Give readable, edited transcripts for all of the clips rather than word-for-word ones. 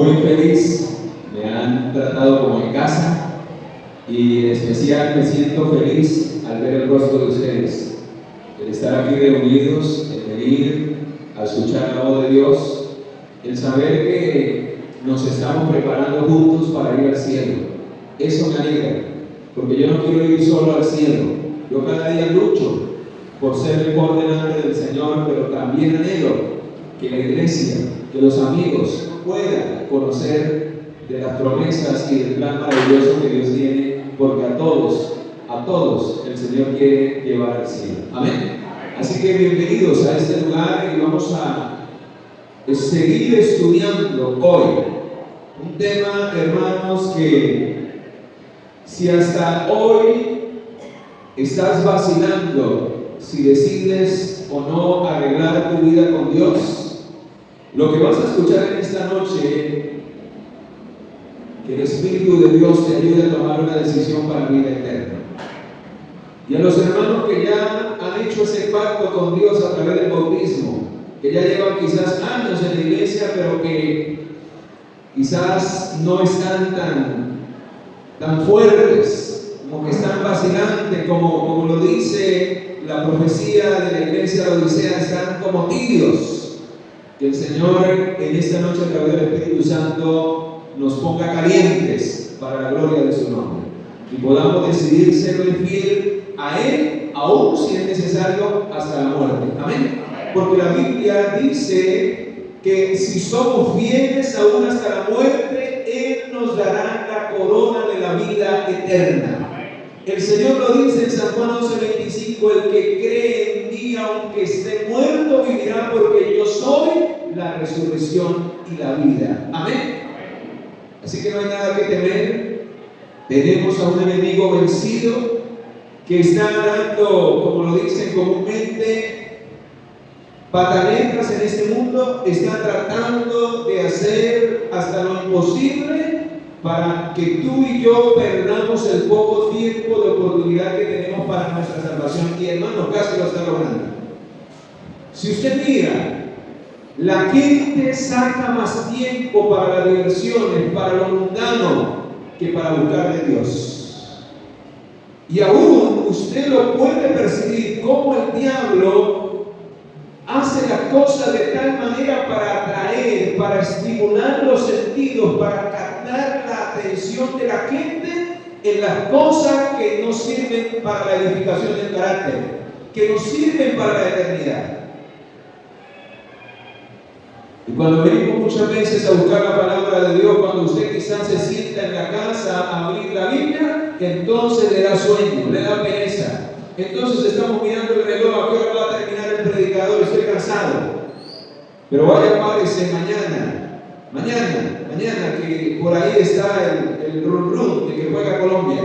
muy feliz, me han tratado como en casa y en especial me siento feliz al ver el rostro de ustedes, el estar aquí reunidos, el venir a escuchar la voz de Dios, el saber que nos estamos preparando juntos para ir al cielo. Eso me alegra, porque yo no quiero ir solo al cielo. Yo cada día lucho por ser mejor delante del Señor, pero también anhelo que la iglesia, que los amigos puedan conocer de las promesas y del plan maravilloso que Dios tiene, porque a todos el Señor quiere llevar al cielo. Amén. Así que bienvenidos a este lugar y vamos a seguir estudiando hoy un tema, hermanos, que si hasta hoy estás vacilando si decides o no arreglar tu vida con Dios, lo que vas a escuchar en esta noche, que el Espíritu de Dios te ayude a tomar una decisión para la vida eterna. Y a los hermanos que ya han hecho ese pacto con Dios a través del bautismo, que ya llevan quizás años en la iglesia, pero que quizás no están tan fuertes, como que están vacilantes, como lo dice la profecía de la iglesia de Odisea, están como tibios. Que el Señor en esta noche a través del Espíritu Santo nos ponga calientes para la gloria de su nombre y podamos decidir serle fiel a Él, aún si es necesario, hasta la muerte. Amén. Porque la Biblia dice que si somos fieles aún hasta la muerte, Él nos dará la corona de la vida eterna. El Señor lo dice en San Juan 11:25: el que cree en mí, aunque esté muerto, vivirá, porque yo soy la resurrección y la vida. Amén. Así que no hay nada que temer. Tenemos a un enemigo vencido que está dando, como lo dicen comúnmente, pataletas en este mundo. Está tratando de hacer hasta lo imposible para que tú y yo perdamos el poco tiempo de oportunidad que tenemos para nuestra salvación. Y hermano, casi lo está logrando. Si usted mira, la gente saca más tiempo para las diversiones, para lo mundano, que para buscar de Dios. Y aún usted lo puede percibir como el diablo hace las cosas de tal manera para atraer, para estimular los sentidos, para captar la atención de la gente en las cosas que no sirven para la edificación del carácter, que no sirven para la eternidad. Y cuando venimos muchas veces a buscar la palabra de Dios, cuando usted quizás se sienta en la casa a abrir la Biblia, entonces le da sueño, le da pereza. Entonces estamos mirando el reloj, a qué hora va a terminar el predicador, estoy cansado. Pero vaya, párese mañana, que por ahí está el run de que juega Colombia,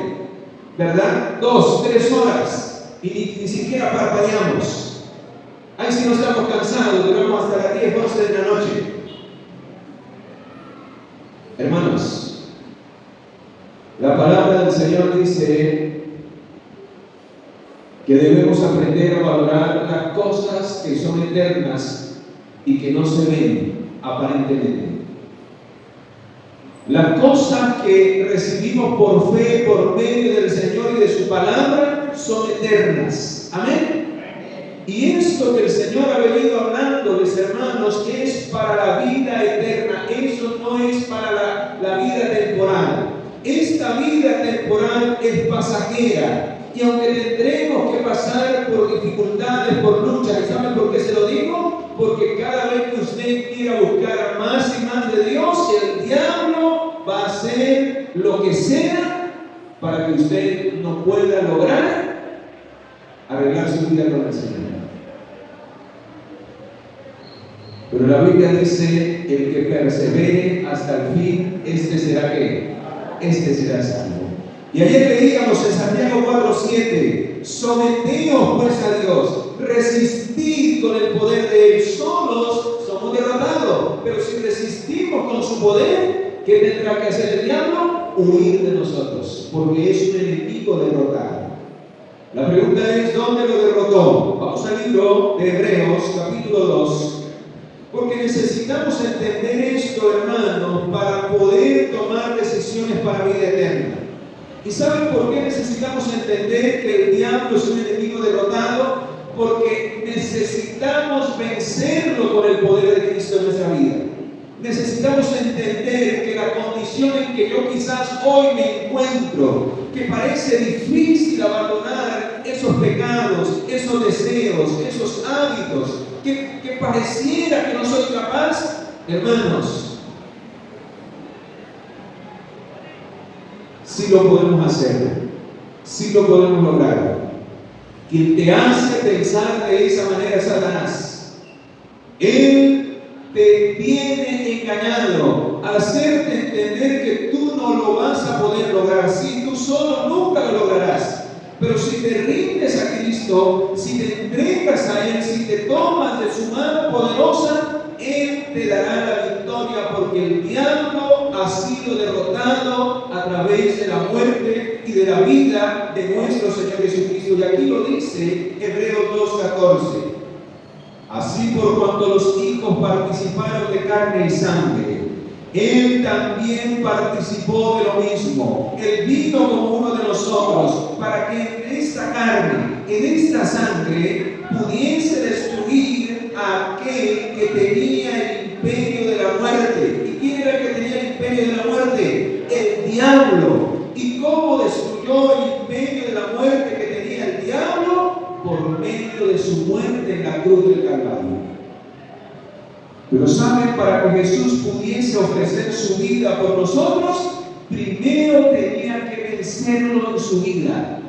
¿verdad? 2, 3 horas y ni siquiera parpadeamos. Ahí sí no estamos cansados, duramos hasta las 10, 11 de la noche. Hermanos, la palabra del Señor dice que debemos aprender a valorar las cosas que son eternas y que no se ven aparentemente. Las cosas que recibimos por fe, por medio del Señor y de su palabra, son eternas. Amén. Y esto que el Señor ha venido hablándoles, hermanos, es para la vida eterna. Eso no es para la vida temporal. Esta vida temporal es pasajera. Y aunque tendremos que pasar por dificultades, por luchas, ¿y saben por qué se lo digo? Porque cada vez que usted quiera buscar más y más de Dios, el diablo va a hacer lo que sea para que usted no pueda lograr arreglar su vida con el Señor. Pero la Biblia dice: el que persevere hasta el fin, este será ¿qué? Este será salvo. Y ayer leíamos en Santiago 4:7: someteos pues a Dios, resistid con el poder de Él. Solos somos derrotados, pero si resistimos con su poder, ¿qué tendrá que hacer el diablo? Huir de nosotros, porque es un enemigo derrotado. La pregunta es: ¿dónde lo derrotó? Vamos al libro de Hebreos, capítulo 2. Porque necesitamos entender esto, hermanos, para poder tomar decisiones para vida eterna. ¿Y saben por qué necesitamos entender que el diablo es un enemigo derrotado? Porque necesitamos vencerlo con el poder de Cristo en nuestra vida. Necesitamos entender que la condición en que yo quizás hoy me encuentro, que parece difícil abandonar esos pecados, esos deseos, esos hábitos, que pareciera que no soy capaz, hermanos, sí lo podemos hacer, sí lo podemos lograr. Quien te hace pensar de esa manera es Satanás. Él te tiene engañado al hacerte entender que tú no lo vas a poder lograr. Si tú solo nunca lo lograrás. Pero si te rindes a Cristo, si te entregas a Él, si te tomas de su mano poderosa, Él te dará la victoria, porque el diablo ha sido derrotado a través de la muerte y de la vida de nuestro Señor Jesucristo. Y aquí lo dice Hebreos 2:14. Así por cuanto los hijos participaron de carne y sangre, Él también participó de lo mismo. Él vino como uno de nosotros, para que en esta carne, en esta sangre, pudiese destruir a aquel que tenía el imperio de la muerte. ¿Y quién era el que tenía el imperio de la muerte? El diablo. ¿Y cómo destruyó el imperio de la muerte que tenía el diablo? Por medio de su muerte en la cruz del Calvario. Pero saben, para que Jesús pudiese ofrecer su vida por nosotros, primero tenía que vencerlo en su vida.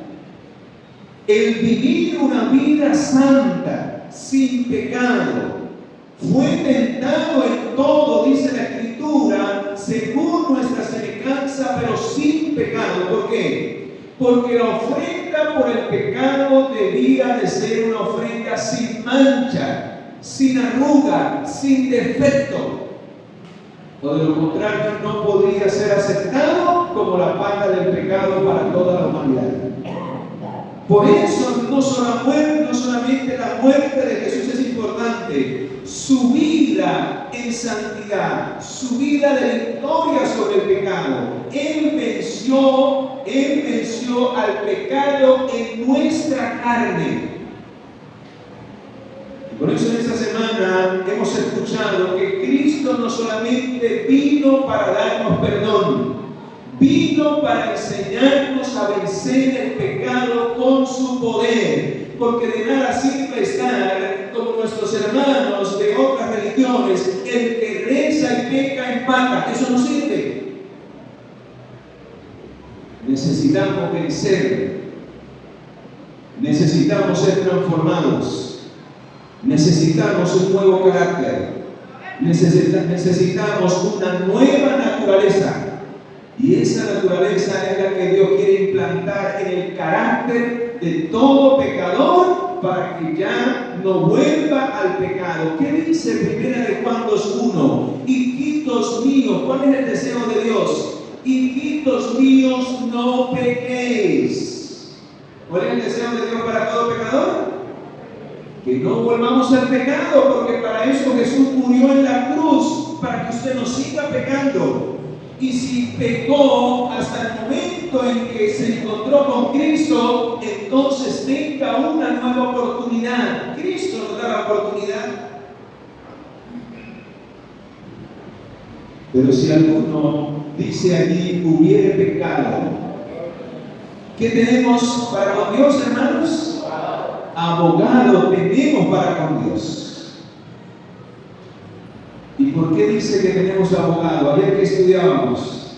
El vivir una vida santa, sin pecado, fue tentado en todo, dice la Escritura, según nuestra semejanza, pero sin pecado. ¿Por qué? Porque la ofrenda por el pecado debía de ser una ofrenda sin mancha, sin arruga, sin defecto. O de lo contrario, no podría ser aceptado como la paga del pecado para toda la humanidad. Por eso no solamente la muerte de Jesús es importante, su vida en santidad, su vida de victoria sobre el pecado. Él venció al pecado en nuestra carne. Y por eso en esta semana hemos escuchado que Cristo no solamente vino para darnos perdón, vino para enseñarnos a vencer el pecado con su poder, porque de nada sirve estar como nuestros hermanos de otras religiones, el que reza y peca empata. Eso no sirve. Necesitamos vencer, necesitamos ser transformados, necesitamos un nuevo carácter, necesitamos una nueva naturaleza. Y esa naturaleza es la que Dios quiere implantar en el carácter de todo pecador, para que ya no vuelva al pecado. ¿Qué dice 1 Juan 2:1? Hijitos míos, ¿cuál es el deseo de Dios? Hijitos míos, no pequéis. ¿Cuál es el deseo de Dios para todo pecador? Que no volvamos al pecado, porque para eso Jesús murió en la cruz, para que usted no siga pecando. Y si pecó hasta el momento en que se encontró con Cristo, entonces tenga una nueva oportunidad. Cristo nos da la oportunidad. Pero si alguno dice allí hubiere pecado, ¿qué tenemos para con Dios, hermanos? Abogado tenemos para con Dios. ¿Y por qué dice que tenemos abogado? Ayer que estudiábamos,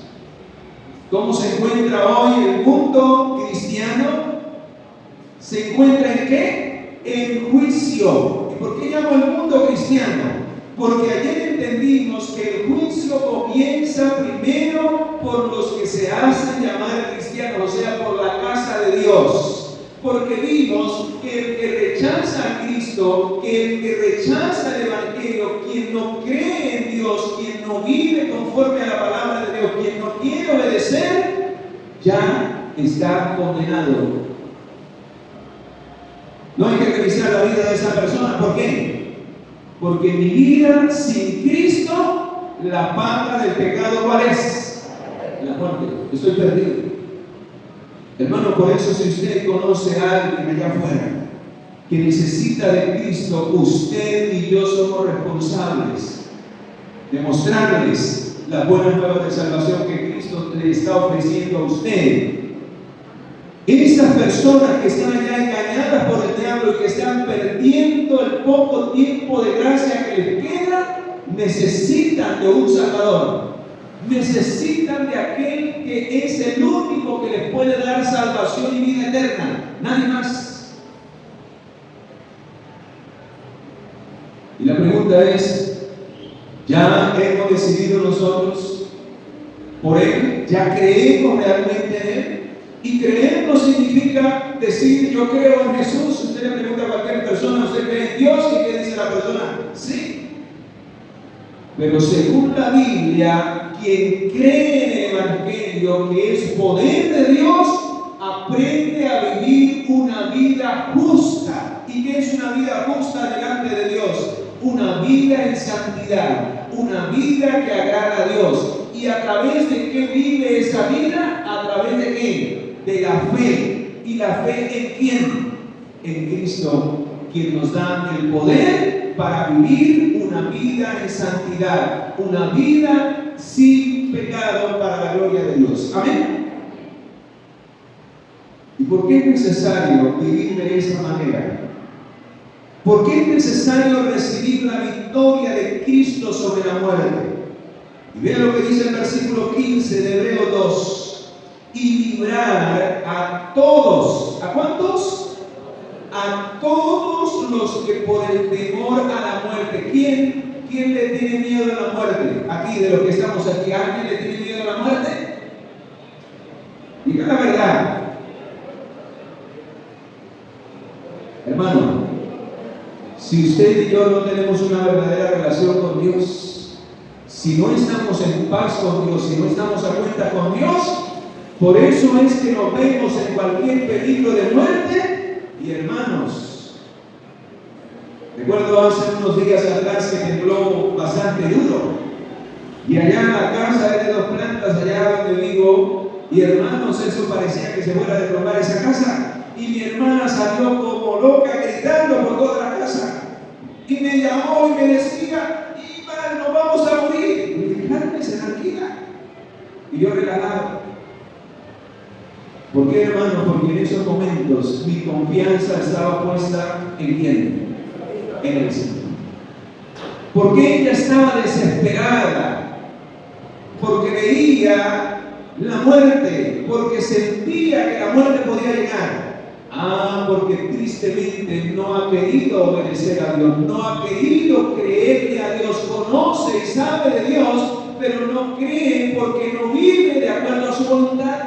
¿cómo se encuentra hoy el mundo cristiano? ¿Se encuentra en qué? En juicio. ¿Y por qué llamo el mundo cristiano? Porque ayer entendimos que el juicio comienza primero por los que se hacen llamar cristianos, o sea, por la casa de Dios. Porque vimos que el que rechaza a Cristo, que el que rechaza el Evangelio, quien no cree en Dios, quien no vive conforme a la palabra de Dios, quien no quiere obedecer, ya está condenado. No hay que revisar la vida de esa persona. ¿Por qué? Porque mi vida sin Cristo, la paga del pecado, ¿cuál es? La muerte. Estoy perdido. Hermano, por eso si usted conoce a alguien allá afuera que necesita de Cristo, usted y yo somos responsables de mostrarles la buena nueva de salvación que Cristo le está ofreciendo a usted. Esas personas que están allá engañadas por el diablo y que están perdiendo el poco tiempo de gracia que les queda, necesitan de un Salvador. Necesitan de aquel que es el único que les puede dar salvación y vida eterna. Nadie más. Y la pregunta es, ¿ya hemos decidido nosotros por Él? ¿Ya creemos realmente en Él? Y creer no significa decir yo creo en Jesús. Usted le pregunta a cualquier persona, ¿usted cree en Dios? ¿Y qué dice la persona? Sí. Pero según la Biblia, quien cree en el Evangelio, que es poder de Dios, aprende a vivir una vida justa. ¿Y qué es una vida justa delante de Dios? Una vida en santidad, una vida que agrada a Dios. ¿Y a través de qué vive esa vida? ¿A través de qué? De la fe. ¿Y la fe en quién? En Cristo, quien nos da el poder para vivir una vida en santidad, una vida sin pecado para la gloria de Dios. Amén. ¿Y por qué es necesario vivir de esa manera? ¿Por qué es necesario recibir la victoria de Cristo sobre la muerte? Y vea lo que dice el versículo 15 de Hebreos 2. Y librar a todos. ¿A cuántos? A todos los que por el temor a la muerte. ¿Quién le tiene miedo a la muerte? Aquí, de los que estamos aquí, ¿alguien le tiene miedo a la muerte? Diga la verdad. Hermano, si usted y yo no tenemos una verdadera relación con Dios, si no estamos en paz con Dios, si no estamos a cuenta con Dios, por eso es que nos vemos en cualquier peligro de muerte. Y hermanos, recuerdo hace unos días atrás que tembló bastante duro, y allá en la casa es de 2 plantas, allá donde vivo, y hermanos, eso parecía que se fuera a derrumbar esa casa, y mi hermana salió como loca gritando por toda la casa, y me llamó y me decía, Iván, nos vamos a morir. Y me dije, cálmese, tranquila. Y yo relajado. ¿Por qué, hermano? Porque en esos momentos mi confianza estaba puesta en quién? En el Señor. Porque ella estaba desesperada, porque veía la muerte, porque sentía que la muerte podía llegar. Porque tristemente no ha querido obedecer a Dios, no ha querido creerle a Dios, conoce y sabe de Dios, pero no cree porque no vive de acuerdo a su voluntad.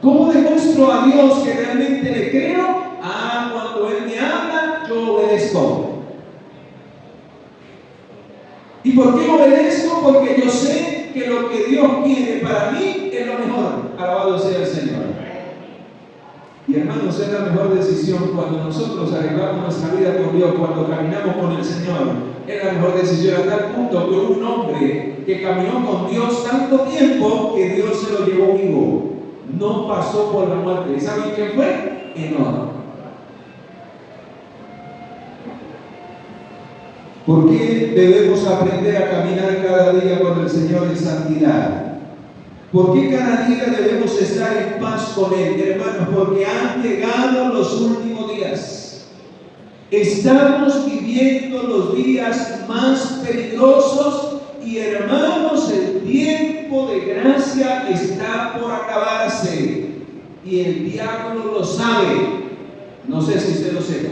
¿Cómo demuestro a Dios que realmente le creo? Cuando Él me habla, yo obedezco. ¿Y por qué obedezco? Porque yo sé que lo que Dios quiere para mí es lo mejor. Alabado sea el Señor. Y hermanos, es la mejor decisión cuando nosotros arreglamos nuestra vida con Dios, cuando caminamos con el Señor. Es la mejor decisión a tal punto que un hombre que caminó con Dios tanto tiempo que Dios se lo llevó vivo. No pasó por la muerte. ¿Y saben quién fue? Enoc. ¿Por qué debemos aprender a caminar cada día con el Señor en santidad? ¿Por qué cada día debemos estar en paz con Él, hermanos? Porque han llegado los últimos días. Estamos viviendo los días más peligrosos y, hermanos, el tiempo de gracia está por acabarse. Y el diablo lo sabe. No sé si usted lo sepa.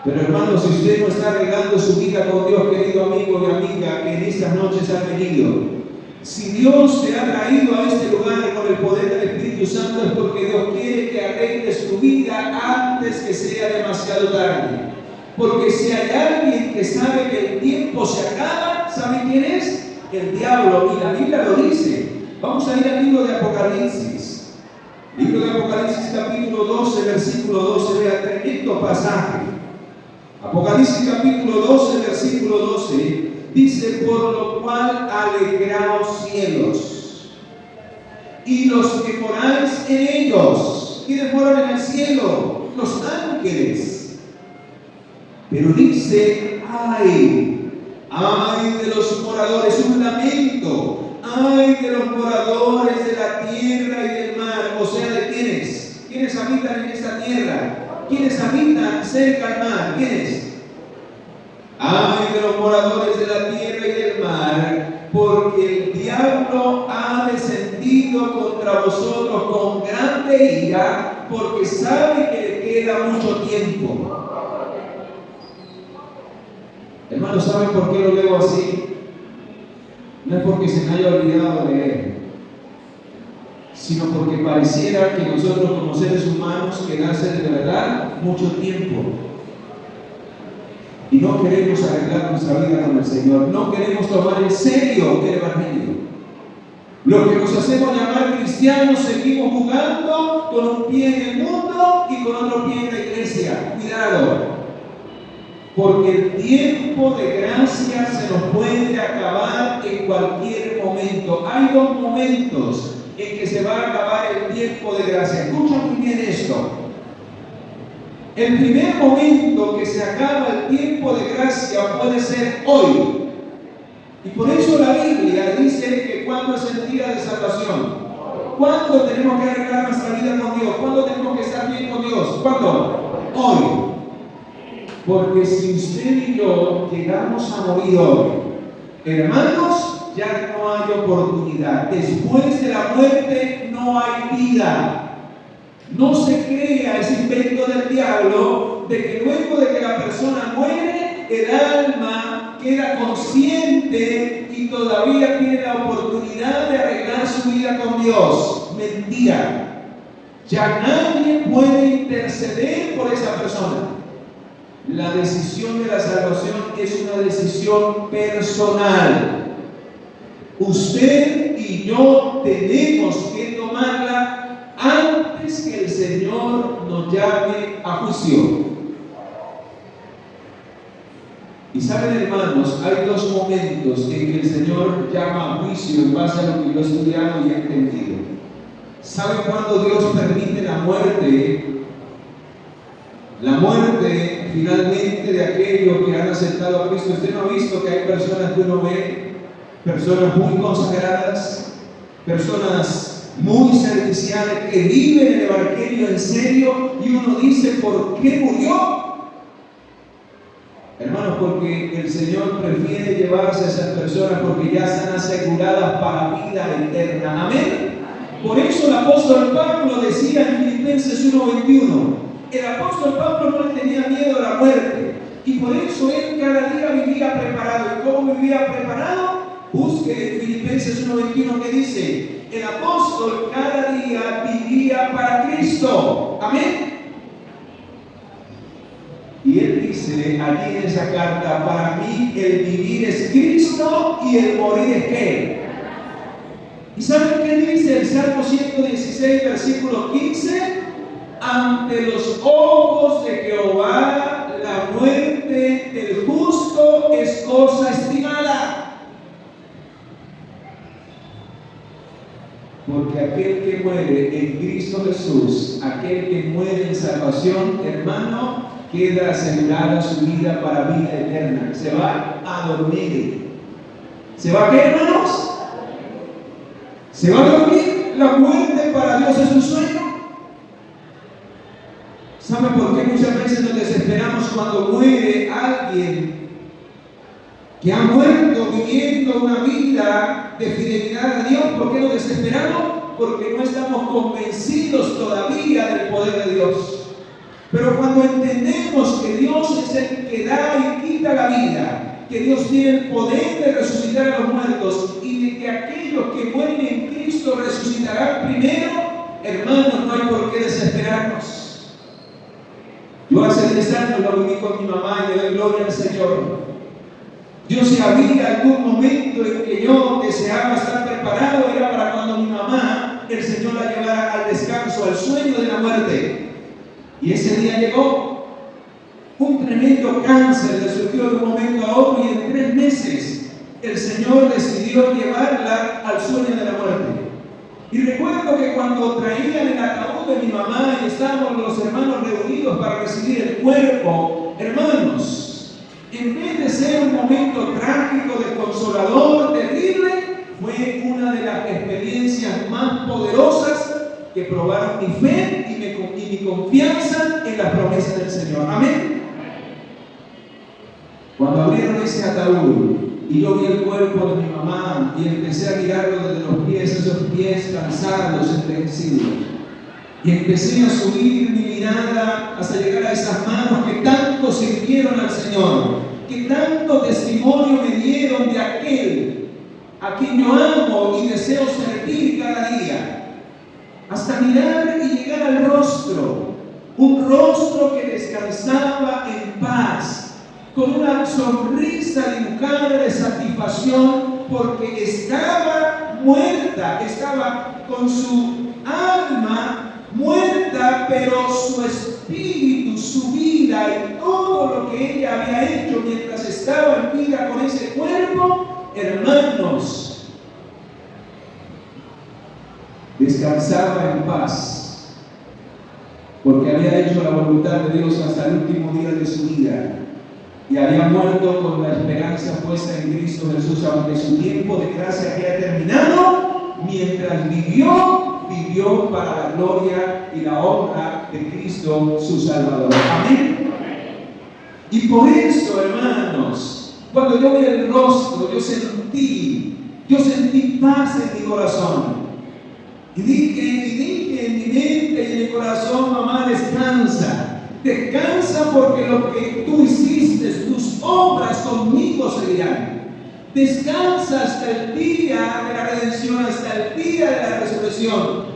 Pero, hermanos, si usted no está arreglando su vida con Dios, querido amigo y amiga, que en estas noches ha venido, si Dios te ha traído a este lugar con el poder del Espíritu Santo, es porque Dios quiere que arregles tu vida antes que sea demasiado tarde. Porque si hay alguien que sabe que el tiempo se acaba, ¿sabe quién es? El diablo. Y la Biblia lo dice. Vamos a ir al libro de Apocalipsis. Libro de Apocalipsis capítulo 12, versículo 12. Vea, tremendo pasaje. Apocalipsis capítulo 12, versículo 12, dice: por lo cual alegraos cielos, y los que moráis en ellos. ¿Quiénes moran en el cielo? Los ángeles. Pero dice: ay de los moradores, un lamento, ay de los moradores de la tierra y del mar. O sea, ¿de quiénes? ¿Quiénes habitan en esta tierra? ¿Quiénes habitan cerca al mar? ¿Quiénes? Ay de los moradores de la tierra y del mar, porque el diablo ha descendido contra vosotros con grande ira, porque sabe que le queda mucho tiempo. Hermanos, ¿saben por qué lo leo así? No es porque se me haya olvidado leer, sino porque pareciera que nosotros como seres humanos quedarse de verdad mucho tiempo. Y no queremos arreglar nuestra vida con el Señor, no queremos tomar en serio el Evangelio. Lo que nos hacemos llamar cristianos, seguimos jugando con un pie en el mundo y con otro pie en la iglesia. Cuidado, porque el tiempo de gracia se nos puede acabar en cualquier momento. Hay dos momentos en que se va a acabar el tiempo de gracia. Escucha muy bien esto. El primer momento que se acaba el tiempo de gracia puede ser hoy. Y por eso la Biblia dice que cuando es el día de salvación, ¿cuándo tenemos que arreglar nuestra vida con Dios? ¿Cuándo tenemos que estar bien con Dios? ¿Cuándo? Hoy. Porque si usted y yo llegamos a morir hoy, hermanos, ya no hay oportunidad. Después de la muerte no hay vida. No se crea ese invento del diablo de que luego de que la persona muere, el alma queda consciente y todavía tiene la oportunidad de arreglar su vida con Dios. Mentira. Ya nadie puede interceder por esa persona. La decisión de la salvación es una decisión personal. Usted y yo tenemos que tomarla antes que el Señor nos llame a juicio. Y saben, hermanos, hay dos momentos en que el Señor llama a juicio en base a lo que yo he estudiado y he entendido. ¿Saben cuándo Dios permite la muerte? La muerte finalmente de aquellos que han aceptado a Cristo. Usted no ha visto que hay personas que uno ve, personas muy consagradas, personas muy serviciales que viven el Evangelio en serio, y uno dice: ¿por qué murió? Hermanos, porque el Señor prefiere llevarse a esas personas porque ya están aseguradas para vida eterna. Amén. Por eso el apóstol Pablo decía en Filipenses 1:21, el apóstol Pablo no le tenía miedo a la muerte, y por eso él cada día vivía preparado. ¿Y cómo vivía preparado? Busque en Filipenses 1:21 que dice: el apóstol cada día vivía para Cristo. Amén. Y él dice allí en esa carta: para mí el vivir es Cristo y el morir es ¿qué? ¿Y saben qué dice el Salmo 116, versículo 15? Ante los ojos de Jehová la muerte del justo es cosa estimada. Porque aquel que muere en Cristo Jesús, aquel que muere en salvación, hermano, queda asegurada su vida para vida eterna. Se va a dormir. ¿Se va a qué, hermanos? ¿Se va a dormir? La muerte para Dios es un sueño. ¿Saben por qué muchas veces nos desesperamos cuando muere alguien que ha muerto viviendo una vida de fidelidad a Dios? ¿Por qué nos desesperamos? Porque no estamos convencidos todavía del poder de Dios. Pero cuando entendemos que Dios es el que da y quita la vida, que Dios tiene el poder de resucitar a los muertos y de que aquellos que mueren en Cristo resucitarán primero, hermanos, no hay por qué desesperarnos. Yo hace 10 años lo viví con mi mamá y le doy gloria al Señor. Yo, si había algún momento en que yo deseaba estar preparado, era para cuando mi mamá, el Señor la llevara al descanso, al sueño de la muerte. Y ese día llegó un tremendo dio cáncer, le surgió de un momento a otro y en 3 meses el Señor decidió llevarla al sueño de la muerte. Y recuerdo que cuando traían el ataúd de mi mamá y estábamos los hermanos reunidos para recibir el cuerpo, hermanos, en vez de ser un momento trágico, desconsolador, terrible, fue una de las experiencias más poderosas que probaron mi fe y mi confianza en las promesas del Señor. Amén. Cuando abrieron ese ataúd y yo vi el cuerpo de mi mamá y empecé a mirarlo desde los pies, esos pies cansados, envejecidos, y empecé a subir mi mirada hasta llegar a esas manos que tanto sirvieron al Señor, que tanto testimonio me dieron de aquel a quien yo amo y deseo servir cada día, hasta mirar y llegar al rostro, un rostro que descansaba en paz, con una sonrisa dibujada de satisfacción, porque estaba muerta, estaba con su alma muerta, pero su espíritu, su vida y todo lo que ella había hecho mientras estaba en vida con ese cuerpo, hermanos, descansaba en paz, porque había hecho la voluntad de Dios hasta el último día de su vida y había muerto con la esperanza puesta en Cristo Jesús, aunque su tiempo de gracia había terminado, mientras vivió para la gloria y la honra de Cristo su Salvador. Amén. Y por eso, hermanos, cuando yo vi el rostro, yo sentí paz en mi corazón. Y dije en mi mente y en mi corazón: mamá, descansa. Descansa, porque lo que tú hiciste, tus obras conmigo seguirán. Descansa hasta el día de la redención, hasta el día de la resurrección.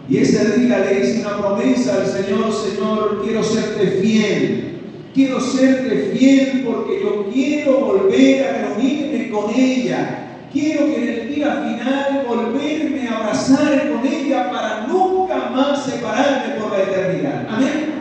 Y ese día le hice una promesa al Señor: Señor, quiero serte fiel. Quiero serte fiel porque yo quiero volver a reunirme con ella. Quiero que en el día final volverme a abrazar con ella para nunca más separarme por la eternidad. Amén.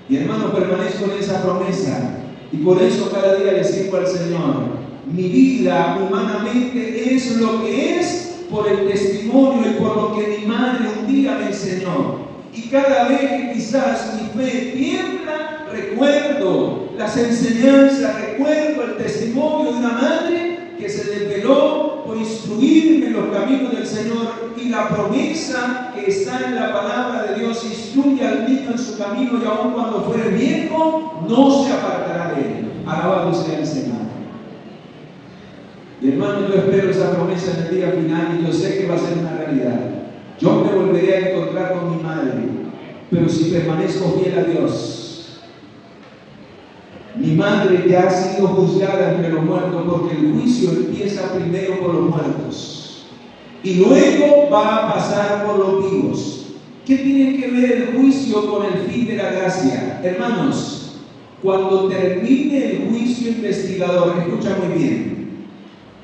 Y hermano, permanezco en esa promesa. Y por eso cada día le sirvo al Señor. Mi vida humanamente es lo que es por el testimonio y por lo que mi madre un día me enseñó. Y cada vez que quizás mi fe tiembla, recuerdo las enseñanzas, recuerdo el testimonio de una madre que se desveló por instruirme en los caminos del Señor, y la promesa que está en la palabra de Dios: instruye al niño en su camino y aun cuando fuere viejo no se apartará de él. Alabado sea el Señor. Y hermano, yo espero esa promesa en el día final, y yo sé que va a ser una realidad. Yo me volveré a encontrar con mi madre, pero si permanezco fiel a Dios. Mi madre ya ha sido juzgada entre los muertos, porque el juicio empieza primero por los muertos y luego va a pasar por los vivos. ¿Qué tiene que ver el juicio con el fin de la gracia? Hermanos, cuando termine el juicio investigador, escucha muy bien.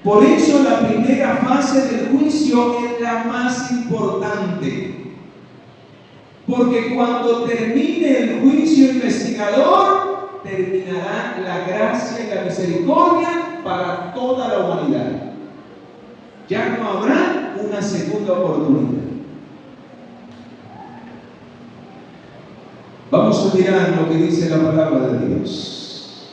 Por eso la primera fase del juicio es la más importante. Porque cuando termine el juicio investigador, terminará la gracia y la misericordia para toda la humanidad. Ya no habrá una segunda oportunidad. Vamos a mirar lo que dice la palabra de Dios.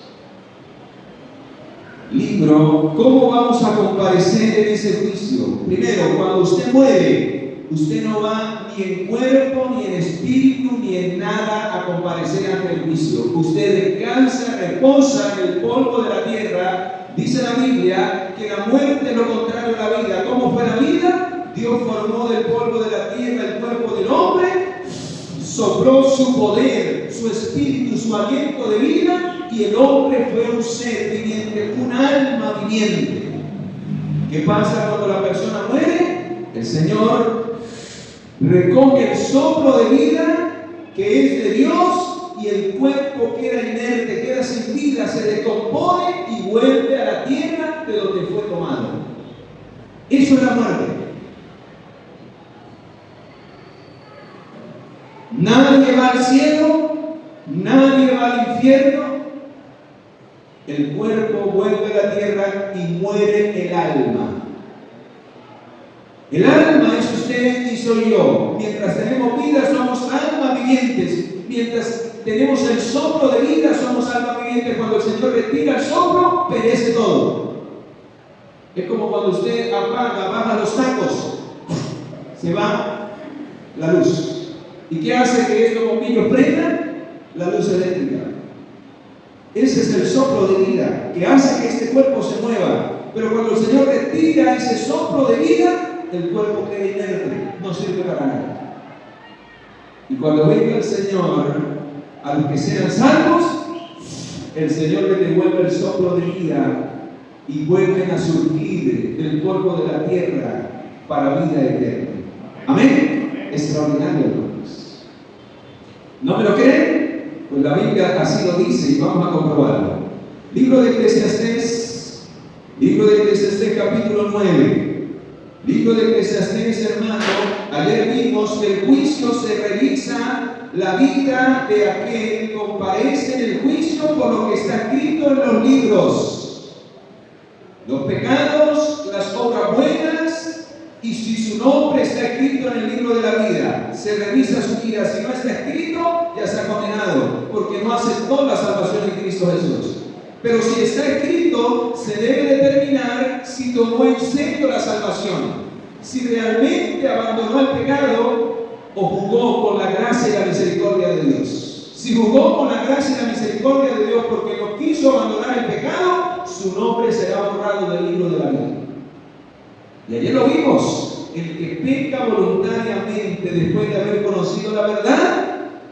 Libro, ¿cómo vamos a comparecer en ese juicio? Primero, cuando usted muere, usted no va ni en cuerpo, ni en espíritu, ni en nada a comparecer ante el juicio. Usted descansa, reposa en el polvo de la tierra. Dice la Biblia que la muerte es lo contrario a la vida. ¿Cómo fue la vida? Dios formó del polvo de la tierra el cuerpo del hombre, sopló su poder, su espíritu, su aliento de vida, y el hombre fue un ser viviente, un alma viviente. ¿Qué pasa cuando la persona muere? El Señor recoge el soplo de vida que es de Dios, y el cuerpo queda inerte, queda sin vida, se decompone y vuelve a la tierra de donde fue tomado. Eso es la muerte. Nadie va al cielo, nadie va al infierno. infierno, el cuerpo vuelve a la tierra y muere el alma. El alma es usted y soy yo. Mientras tenemos vida somos almas vivientes. Mientras tenemos el soplo de vida somos almas vivientes. Cuando el Señor retira el soplo, perece todo. Es como cuando usted baja los tacos, se va la luz. ¿Y qué hace que estos bombillos prendan? La luz eléctrica. Ese es el soplo de vida que hace que este cuerpo se mueva. Pero cuando el Señor retira ese soplo de vida, el cuerpo queda inerte, no sirve para nada. Y cuando venga el Señor a los que sean salvos, el Señor les devuelve el soplo de vida y vuelven a surgir del polvo de la tierra para vida eterna. Amén. Extraordinario, hermanos. ¿No me lo creen? Pues la Biblia así lo dice y vamos a comprobarlo. Libro de Eclesiastés capítulo 9. Libro de Eclesiastés, hermano, ayer vimos que el juicio se revisa la vida de aquel que comparece en el juicio por lo que está escrito en los libros. Los pecados, las obras buenas, y si su nombre está escrito en el libro de la vida, se revisa su vida. Si no está escrito, ya se ha condenado, porque no aceptó la salvación en Cristo Jesús. Pero si está escrito, se debe determinar si tomó en serio la salvación, si realmente abandonó el pecado o jugó con la gracia y la misericordia de Dios. Si jugó con la gracia y la misericordia de Dios porque no quiso abandonar el pecado, su nombre será borrado del libro de la vida. Y ayer lo vimos, el que peca voluntariamente después de haber conocido la verdad,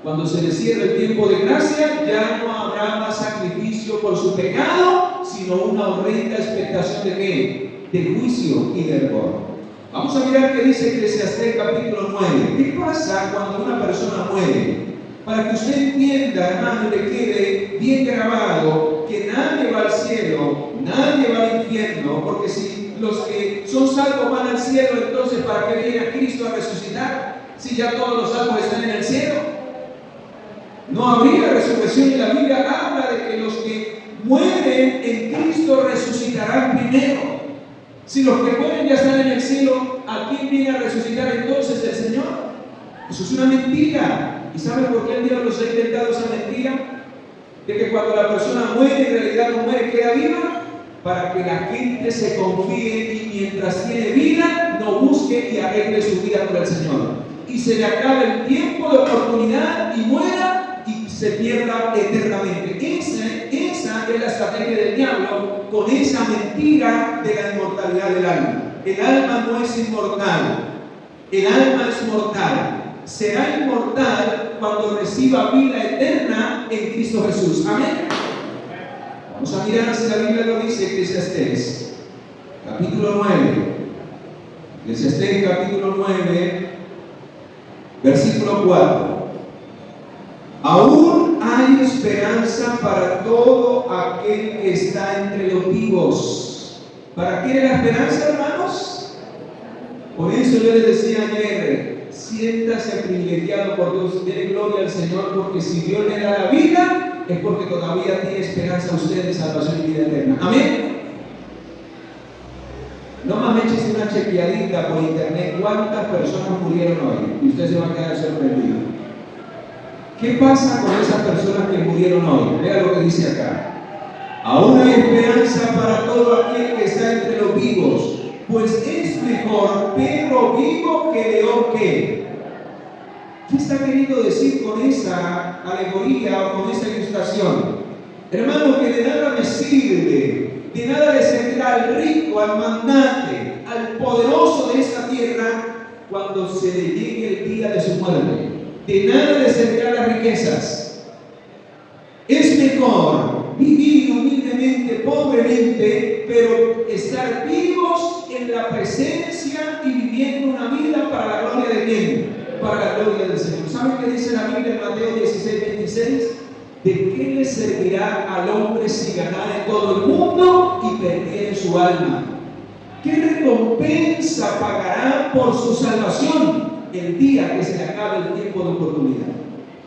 cuando se le cierra el tiempo de gracia, ya no habrá más sacrificio por su pecado, sino una horrenda expectación de ¿qué? De juicio y de error. Vamos a mirar qué dice Eclesiastés capítulo 9. ¿Qué pasa cuando una persona muere? Para que usted entienda, hermano, y le quede bien grabado que nadie va al cielo, nadie va al infierno, porque si los que son salvos van al cielo, entonces ¿para qué viene a Cristo a resucitar? Si ya todos los salvos están en el cielo. No habría resurrección, y la Biblia habla de que los que mueren en Cristo resucitarán primero. Si los que mueren ya están en el cielo, ¿a quién viene a resucitar entonces el Señor? Eso es una mentira. ¿Y saben por qué el diablo se ha inventado esa mentira? De que cuando la persona muere, en realidad no muere, queda viva, para que la gente se confíe y mientras tiene vida, no busque y arregle su vida con el Señor. Y se le acabe el tiempo de oportunidad y muera y se pierda eternamente. Esa es la estrategia del diablo con esa mentira de la inmortalidad del alma. El alma no es inmortal, el alma es mortal. Será inmortal cuando reciba vida eterna en Cristo Jesús. Amén. Vamos a mirar si la Biblia lo dice. Eclesiastés capítulo 9. Eclesiastés capítulo 9, versículo 4. Aún hay esperanza para todo aquel que está entre los vivos. ¿Para quién es la esperanza, hermanos? Por eso yo les decía ayer, siéntase privilegiado por Dios, dé gloria al Señor, porque si Dios le da la vida, es porque todavía tiene esperanza a usted de salvación y vida eterna. Amén. No más me eches una chequeadita por internet cuántas personas murieron hoy y usted se va a quedar sorprendido. ¿Qué pasa con esas personas que murieron hoy? Vea lo que dice acá. Aún hay esperanza para todo aquel que está entre los vivos, pues es mejor perro vivo que león que. ¿Qué está queriendo decir con esa alegoría o con esa ilustración? Hermano, que de nada me sirve, de nada le servirá al rico, al magnate, al poderoso de esta tierra cuando se le llegue el día de su muerte. De nada le servirán las riquezas. Es mejor vivir humildemente, pobremente, pero estar vivos en la presencia y viviendo una vida para la gloria de quién? Para la gloria del Señor. ¿Saben qué dice la Biblia en Mateo 16:26? ¿De qué le servirá al hombre si ganara todo el mundo y perdiera su alma? ¿Qué recompensa pagará por su salvación el día que se le acabe el tiempo de oportunidad?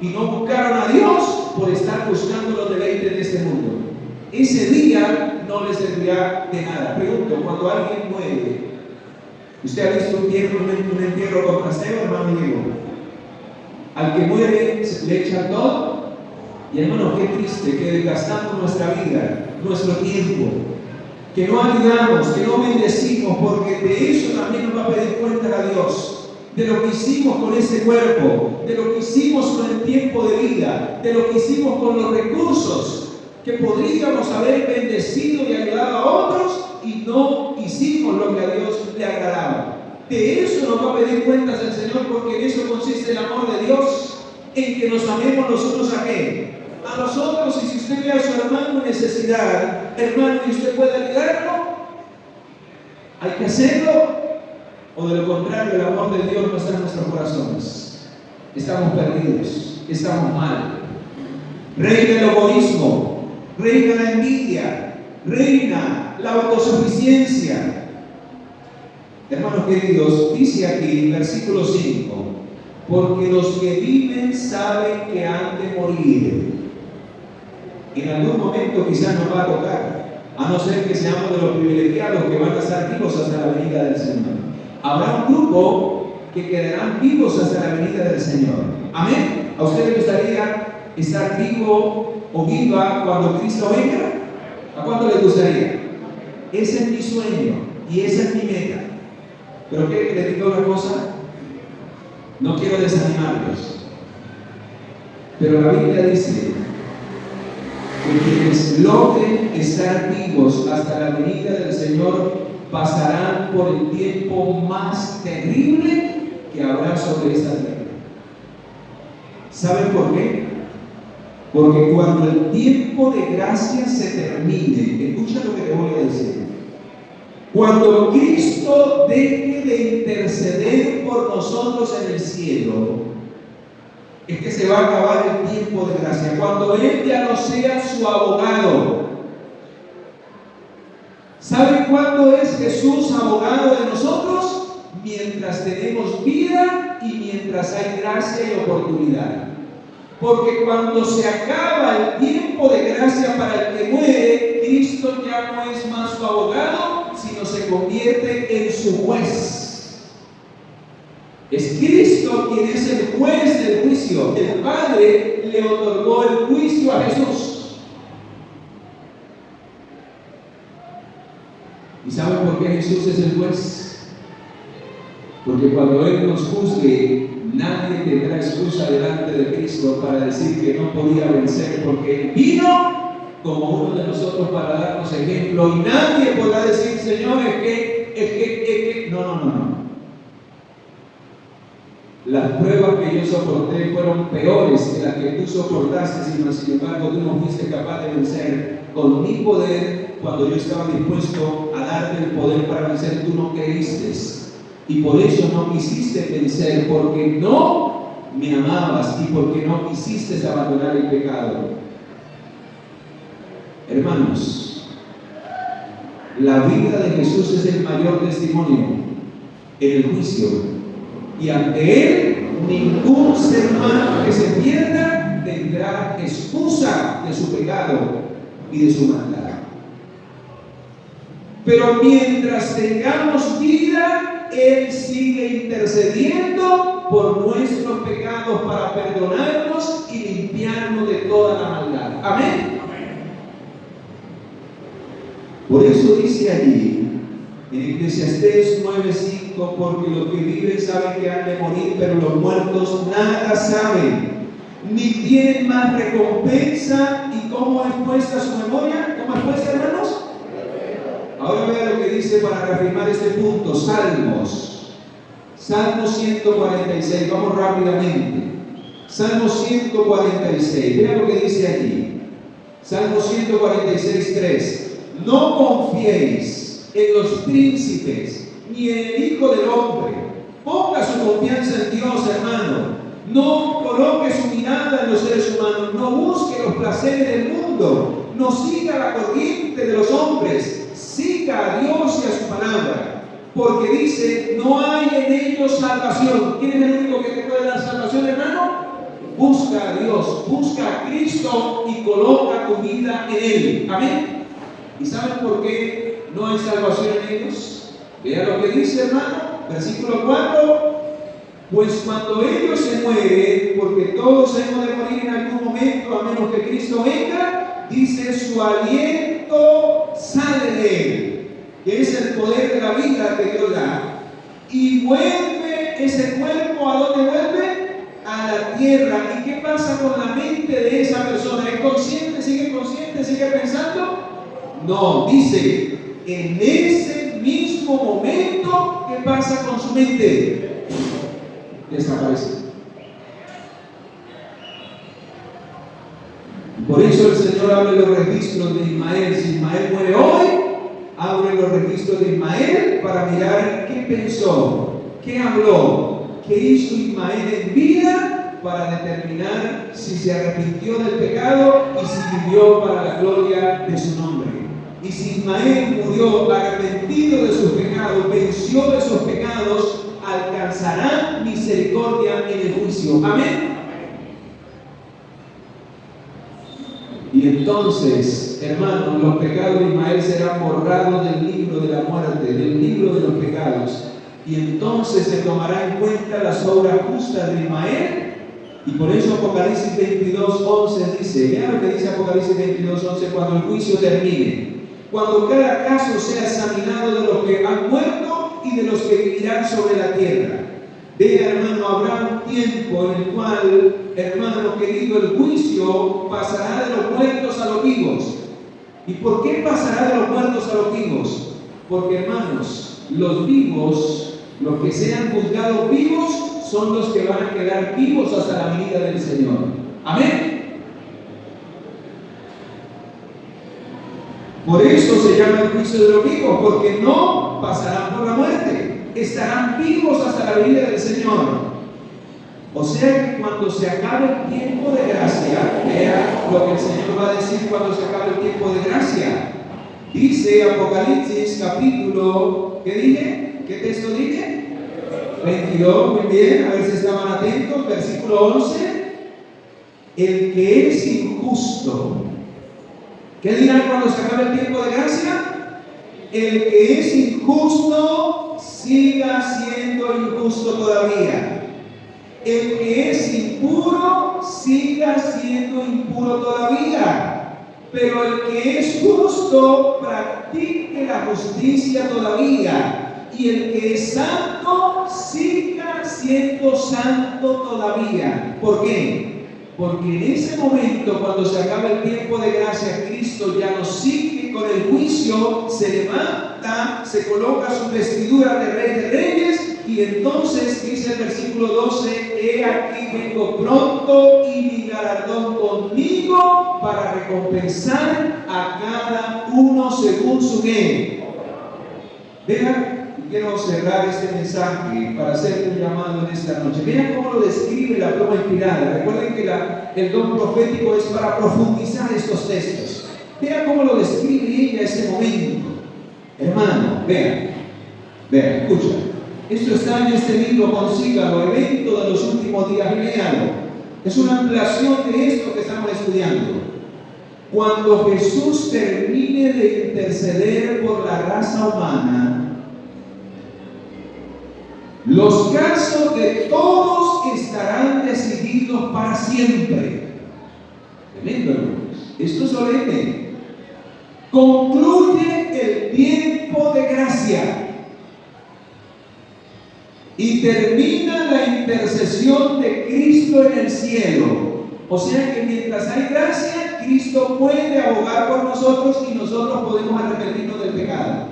y no buscaron a Dios por estar buscando los deleites de este mundo. Ese día no les servirá de nada. Pregunto, cuando alguien muere, ¿usted ha visto un entierro con trasteo, hermano Diego? Al que muere le echan todo. Y hermano, qué triste que desgastamos nuestra vida, nuestro tiempo, que no ayudamos, que no bendecimos, porque de eso también nos va a pedir cuenta a Dios, de lo que hicimos con ese cuerpo, de lo que hicimos con el tiempo de vida, de lo que hicimos con los recursos que podríamos haber bendecido y ayudado a otros y no hicimos lo que a Dios le agradaba. De eso nos va a pedir cuentas el Señor, porque en eso consiste el amor de Dios, en que nos amemos los unos a qué, a nosotros. Y si usted ve a su hermano en necesidad, hermano, y usted puede ayudarlo, hay que hacerlo, o de lo contrario, el amor de Dios no está en nuestros corazones. Estamos perdidos, estamos mal. Reina el egoísmo, reina la envidia, reina la autosuficiencia. Hermanos queridos, dice aquí, versículo 5, porque los que viven saben que han de morir. En algún momento quizás nos va a tocar, a no ser que seamos de los privilegiados que van a estar vivos hasta la venida del Señor. Habrá un grupo que quedarán vivos hasta la venida del Señor. Amén. ¿A usted le gustaría estar vivo o viva cuando Cristo venga? ¿A cuánto le gustaría? Ese es mi sueño y esa es mi meta. Pero quiero que le diga una cosa, no quiero desanimarlos, pero la Biblia dice que quienes logren estar vivos hasta la venida del Señor pasarán por el tiempo más terrible que habrá sobre esta tierra. ¿Saben por qué? Porque cuando el tiempo de gracia se termine, escucha lo que te voy a decir. Cuando Cristo deje de interceder por nosotros en el cielo, es que se va a acabar el tiempo de gracia. Cuando Él ya no sea su abogado. ¿Saben cuándo es Jesús abogado de nosotros? Mientras tenemos vida y mientras hay gracia y oportunidad. Porque cuando se acaba el tiempo de gracia para el que muere, Cristo ya no es más su abogado, sino se convierte en su juez. Es Cristo quien es el juez del juicio. El Padre le otorgó el juicio a Jesús. ¿Y saben por qué Jesús es el juez? Porque cuando Él nos juzgue, nadie tendrá excusa delante de Cristo para decir que no podía vencer, porque Él vino como uno de nosotros para darnos ejemplo, y nadie podrá decir, Señor, es que, no. Las pruebas que yo soporté fueron peores que las que tú soportaste, sino sin embargo tú no fuiste capaz de vencer. Con mi poder, cuando yo estaba dispuesto a darte el poder para vencer, tú no creíste. Y por eso no quisiste vencer, porque no me amabas y porque no quisiste abandonar el pecado. Hermanos, la vida de Jesús es el mayor testimonio en el juicio. Y ante Él, ningún ser humano que se pierda tendrá excusa de su pecado y de su maldad. Pero mientras tengamos vida, Él sigue intercediendo por nuestros pecados para perdonarnos y limpiarnos de toda la maldad. Amén. Por eso dice allí, en Eclesiastés 9:5, porque los que viven saben que han de morir, pero los muertos nada saben, ni tienen más recompensa. ¿Y cómo es puesta su memoria? ¿Cómo es puesta, hermanos? Ahora vea lo que dice para reafirmar este punto. Salmos 146, vamos rápidamente. Salmos 146, vea lo que dice allí. Salmos 146:3. No confiéis en los príncipes, ni en el Hijo del Hombre. Ponga su confianza en Dios, hermano. No coloque su mirada en los seres humanos. No busque los placeres del mundo. No siga la corriente de los hombres. Siga a Dios y a su palabra. Porque dice, no hay en ellos salvación. ¿Quién es el único que te puede dar salvación, hermano? busca a Dios, busca a Cristo y coloca tu vida en Él. Amén. ¿Y saben por qué no hay salvación en ellos? Vea lo que dice, hermano, versículo 4. Pues cuando ellos se mueren, porque todos hemos de morir en algún momento, a menos que Cristo venga, dice, su aliento sale de Él, que es el poder de la vida que Dios da, y vuelve ese cuerpo, ¿a dónde vuelve? A la tierra. ¿Y qué pasa con la mente de esa persona? ¿Es consciente? ¿Sigue pensando? No, dice, en ese mismo momento, ¿qué pasa con su mente? Desaparece. Por eso el Señor abre los registros de Ismael. Si Ismael muere hoy, abre los registros de Ismael para mirar qué pensó, qué habló, qué hizo Ismael en vida, para determinar si se arrepintió del pecado y si vivió para la gloria de su nombre. Y si Ismael murió arrepentido de sus pecados, venció de esos pecados, alcanzará misericordia en el juicio. Amén. Y entonces, hermanos, los pecados de Ismael serán borrados del libro de la muerte, del libro de los pecados. Y entonces se tomará en cuenta las obras justas de Ismael. Y por eso Apocalipsis 22:11 dice, vean lo que dice Apocalipsis 22:11, cuando el juicio termine, cuando cada caso sea examinado de los que han muerto y de los que vivirán sobre la tierra. Vea, hermano, habrá un tiempo en el cual, hermano querido, el juicio pasará de los muertos a los vivos. ¿Y por qué pasará de los muertos a los vivos? Porque, hermanos, los vivos, los que sean juzgados vivos, son los que van a quedar vivos hasta la venida del Señor. Amén. Por eso se llama el juicio de los vivos, porque no pasarán por la muerte, estarán vivos hasta la venida del Señor. O sea que cuando se acabe el tiempo de gracia, vea lo que el Señor va a decir cuando se acabe el tiempo de gracia. Dice Apocalipsis capítulo, ¿qué dije? ¿Qué texto dije? 22, muy bien, a ver si estaban atentos, versículo 11. El que es injusto, ¿qué dirán cuando se acabe el tiempo de gracia? El que es injusto siga siendo injusto todavía. El que es impuro siga siendo impuro todavía. Pero el que es justo practique la justicia todavía. Y el que es santo siga siendo santo todavía. ¿Por qué? Porque en ese momento, cuando se acabe el tiempo de gracia, Cristo ya nos sigue con el juicio, se levanta, se coloca su vestidura de Rey de Reyes, y entonces dice el versículo 12: he aquí vengo pronto y mi galardón conmigo para recompensar a cada uno según su qué. Vean, quiero cerrar este mensaje para hacer un llamado en esta noche. Vean cómo lo describe la pluma inspirada. Recuerden que el don profético es para profundizar estos textos. Vean cómo lo describe ella este momento. Hermano, vean, escucha. Esto está en este libro, consígalo, evento de los últimos días, léalo. Es una ampliación de esto que estamos estudiando. Cuando Jesús termine de interceder por la raza humana, los casos de todos estarán decididos para siempre. Tremendo, hermanos. Esto es solemne. Concluye el tiempo de gracia y termina la intercesión de Cristo en el cielo. O sea que mientras hay gracia, Cristo puede abogar por nosotros y nosotros podemos arrepentirnos del pecado.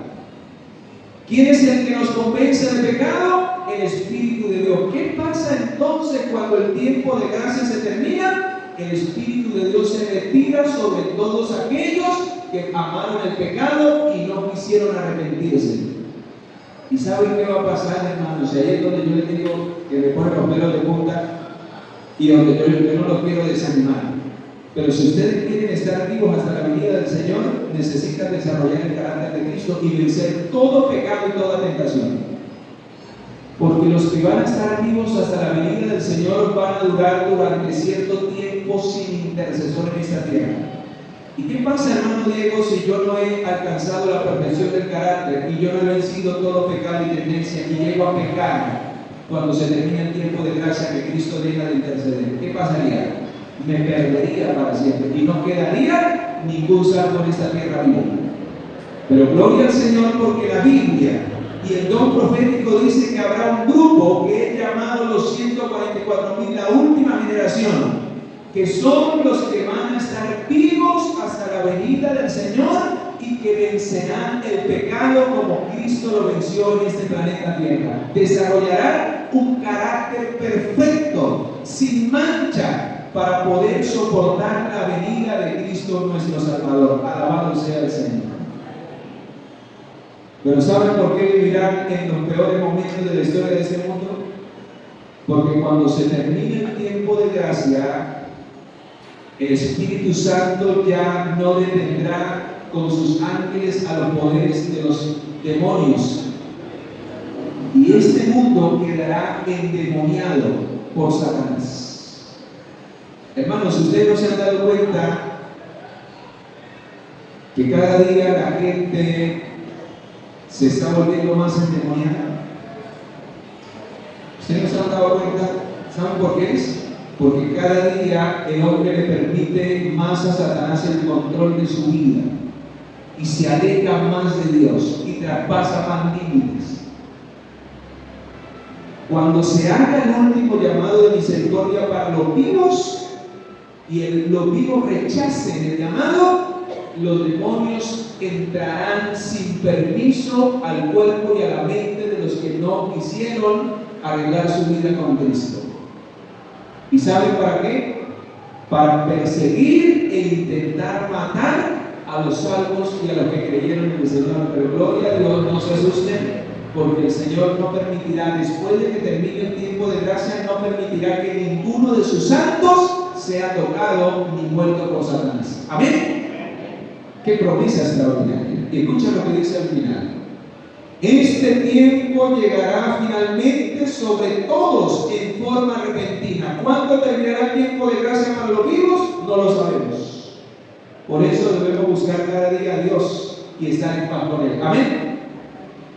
¿Quién es el que nos convence del pecado? El Espíritu de Dios. ¿Qué pasa entonces cuando el tiempo de gracia se termina? El Espíritu de Dios se retira sobre todos aquellos que amaron el pecado y no quisieron arrepentirse. ¿Y saben qué va a pasar, hermanos? Y ahí es donde yo les digo que me ponen los pelos de punta y donde yo no los quiero desanimar. Pero si ustedes quieren estar vivos hasta la venida del Señor, necesitan desarrollar el carácter de Cristo y vencer todo pecado y toda tentación. Porque los que van a estar vivos hasta la venida del Señor van a durar durante cierto tiempo sin intercesor en esta tierra. ¿Y qué pasa, hermano Diego, si yo no he alcanzado la perfección del carácter y yo no he vencido todo pecado y tendencia y llego a pecar cuando se termine el tiempo de gracia que Cristo deja de interceder? ¿Qué pasaría? Me perdería para siempre y no quedaría ningún salvo en esta tierra viva. Pero gloria al Señor, porque la Biblia y el don profético dice que habrá un grupo que es llamado los 144,000, la última generación, que son los que van a estar vivos hasta la venida del Señor y que vencerán el pecado como Cristo lo venció en este planeta Tierra. Desarrollarán un carácter perfecto, sin mancha, para poder soportar la venida de Cristo nuestro Salvador. Alabado sea el Señor. Pero ¿saben por qué vivirán en los peores momentos de la historia de este mundo? Porque cuando se termine el tiempo de gracia, el Espíritu Santo ya no detendrá con sus ángeles a los poderes de los demonios. Y este mundo quedará endemoniado por Satanás. Hermanos, ustedes no se han dado cuenta que cada día la gente se está volviendo más endemoniada. ¿Ustedes no se han dado cuenta? ¿Saben por qué es? Porque cada día el hombre le permite más a Satanás el control de su vida y se aleja más de Dios y traspasa más límites. Cuando se haga el último llamado de misericordia para los vivos y los vivos rechacen el llamado, los demonios entrarán sin permiso al cuerpo y a la mente de los que no quisieron arreglar su vida con Cristo. ¿Y saben para qué? Para perseguir e intentar matar a los salvos y a los que creyeron en el Señor. Pero gloria a Dios, no se asusten, porque el Señor no permitirá, después de que termine el tiempo de gracia, no permitirá que ninguno de sus santos sea tocado ni muerto por Satanás. Amén. Qué promesa extraordinaria. Y escucha lo que dice al final. Este tiempo llegará finalmente sobre todos en forma repentina. ¿Cuándo terminará el tiempo de gracia para los vivos? No lo sabemos. Por eso debemos buscar cada día a Dios y estar en paz con Él. Amén.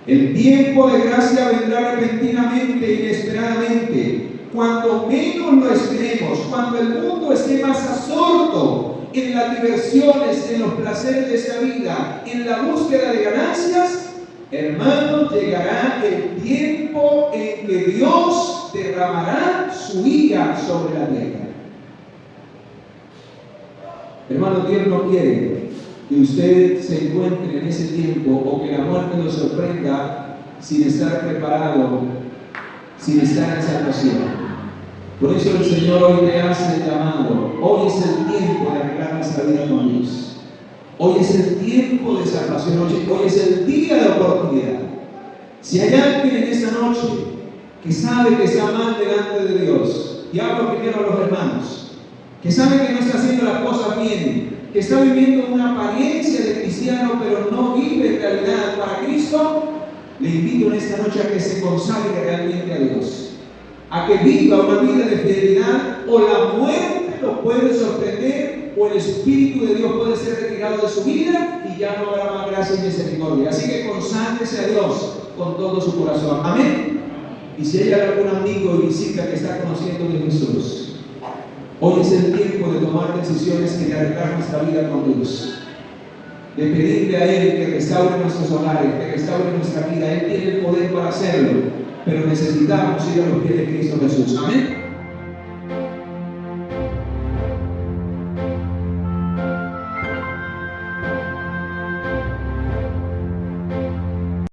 El tiempo de gracia vendrá repentinamente, inesperadamente, cuando menos lo esperemos, cuando el mundo esté más absorto en las diversiones, en los placeres de esta vida, en la búsqueda de ganancias. Hermanos, llegará el tiempo en que Dios derramará su ira sobre la tierra. Hermanos, Dios no quiere que usted se encuentre en ese tiempo o que la muerte lo sorprenda sin estar preparado, sin estar en salvación. Por eso el Señor hoy te hace el llamado. Hoy es el tiempo de arreglar nuestra vida con Dios. Hoy es el tiempo de salvación. Hoy es el día de oportunidad. Si hay alguien en esta noche que sabe que está mal delante de Dios, y hablo primero a los hermanos, que sabe que no está haciendo las cosas bien, que está viviendo una apariencia de cristiano, pero no vive en realidad para Cristo, le invito en esta noche a que se consagre realmente a Dios, a que viva una vida de fidelidad, o la muerte lo puede sorprender, o el Espíritu de Dios puede ser retirado de su vida y ya no habrá más gracia y misericordia. Así que conságrese a Dios con todo su corazón. Amén. Y si hay algún amigo y visita que está conociendo de Jesús, hoy es el tiempo de tomar decisiones que de arreglar nuestra vida con Dios, de pedirle a Él que restaure nuestros hogares, que restaure nuestra vida. Él tiene el poder para hacerlo, pero necesitamos ir a los pies de Cristo Jesús. Amén.